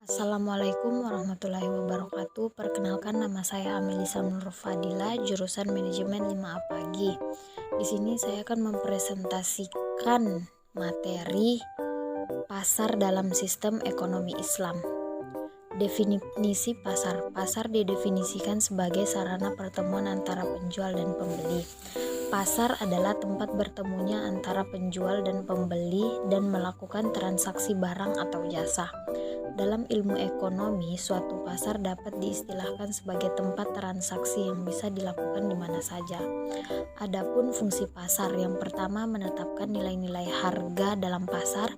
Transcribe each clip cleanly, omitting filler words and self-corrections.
Assalamualaikum warahmatullahi wabarakatuh. Perkenalkan, nama saya Amelisa Nur Fadila, jurusan Manajemen 5A Pagi. Di sini saya akan mempresentasikan materi pasar dalam sistem ekonomi Islam. Definisi pasar. Pasar didefinisikan sebagai sarana pertemuan antara penjual dan pembeli. Pasar adalah tempat bertemunya antara penjual dan pembeli dan melakukan transaksi barang atau jasa. Dalam ilmu ekonomi, suatu pasar dapat diistilahkan sebagai tempat transaksi yang bisa dilakukan di mana saja. Adapun fungsi pasar, yang pertama menetapkan nilai-nilai harga dalam pasar.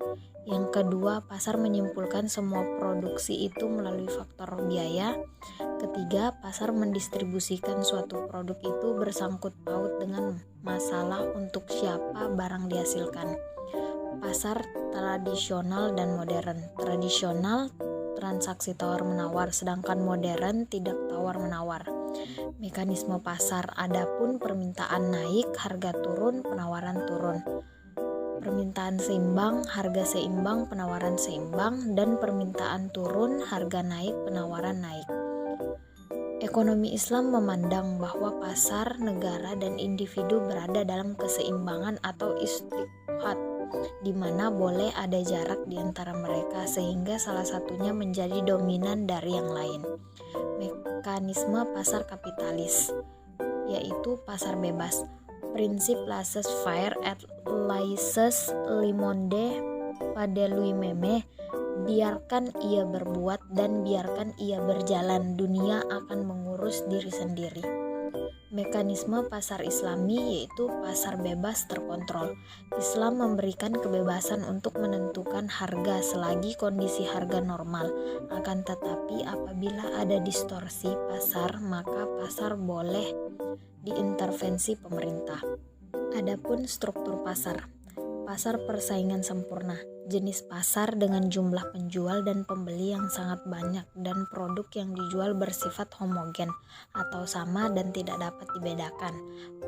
Yang kedua, pasar menyimpulkan semua produksi itu melalui faktor biaya. Ketiga, pasar mendistribusikan suatu produk itu bersangkut paut dengan masalah untuk siapa barang dihasilkan. Pasar tradisional dan modern. Tradisional, transaksi tawar-menawar, sedangkan modern tidak tawar-menawar. Mekanisme pasar, adapun permintaan naik, harga turun, penawaran turun. Permintaan seimbang, harga seimbang, penawaran seimbang, dan permintaan turun, harga naik, penawaran naik. Ekonomi Islam memandang bahwa pasar, negara, dan individu berada dalam keseimbangan atau istiqhat, di mana boleh ada jarak di antara mereka sehingga salah satunya menjadi dominan dari yang lain. Mekanisme pasar kapitalis, yaitu pasar bebas. Prinsip laissez-faire et laissez-le monde pada Louis Meme, biarkan ia berbuat dan biarkan ia berjalan, dunia akan mengurus diri sendiri. Mekanisme pasar Islami, yaitu pasar bebas terkontrol. Islam memberikan kebebasan untuk menentukan harga selagi kondisi harga normal. Akan tetapi apabila ada distorsi pasar, maka pasar boleh diintervensi pemerintah. Adapun struktur pasar. Pasar persaingan sempurna, jenis pasar dengan jumlah penjual dan pembeli yang sangat banyak dan produk yang dijual bersifat homogen atau sama dan tidak dapat dibedakan.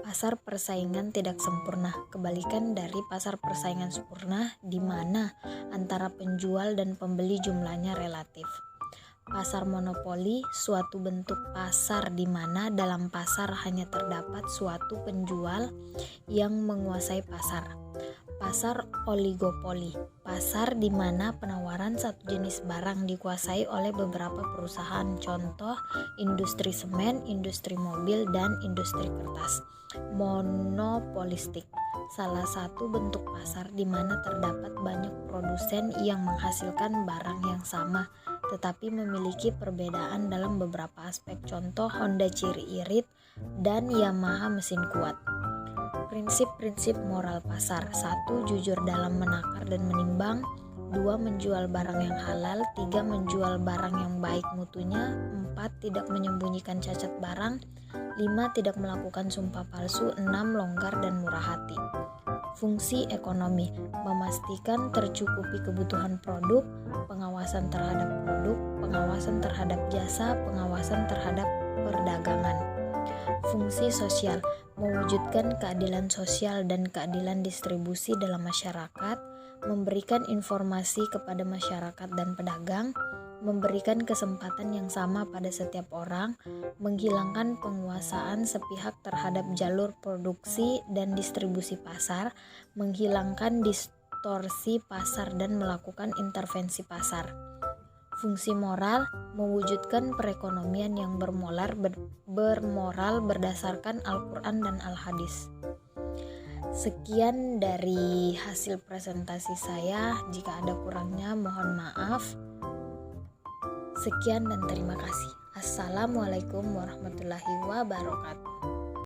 Pasar persaingan tidak sempurna, kebalikan dari pasar persaingan sempurna di mana antara penjual dan pembeli jumlahnya relatif. Pasar monopoli, suatu bentuk pasar di mana dalam pasar hanya terdapat suatu penjual yang menguasai pasar. Pasar oligopoli, pasar di mana penawaran satu jenis barang dikuasai oleh beberapa perusahaan, contoh industri semen, industri mobil, dan industri kertas. Monopolistik, salah satu bentuk pasar di mana terdapat banyak produsen yang menghasilkan barang yang sama tetapi memiliki perbedaan dalam beberapa aspek, contoh Honda ciri irit dan Yamaha mesin kuat. Prinsip-prinsip moral pasar. 1. Jujur dalam menakar dan menimbang. 2. Menjual barang yang halal. 3. Menjual barang yang baik mutunya. 4. Tidak menyembunyikan cacat barang. 5. Tidak melakukan sumpah palsu. 6. Longgar dan murah hati. Fungsi ekonomi, memastikan tercukupi kebutuhan produk, pengawasan terhadap produk, pengawasan terhadap jasa, pengawasan terhadap perdagangan. Fungsi sosial, mewujudkan keadilan sosial dan keadilan distribusi dalam masyarakat, memberikan informasi kepada masyarakat dan pedagang, memberikan kesempatan yang sama pada setiap orang, menghilangkan penguasaan sepihak terhadap jalur produksi dan distribusi pasar, menghilangkan distorsi pasar dan melakukan intervensi pasar. Fungsi moral, mewujudkan perekonomian yang bermoral berdasarkan Al-Quran dan Al-Hadis. Sekian dari hasil presentasi saya, jika ada kurangnya mohon maaf. Sekian dan terima kasih. Assalamualaikum warahmatullahi wabarakatuh.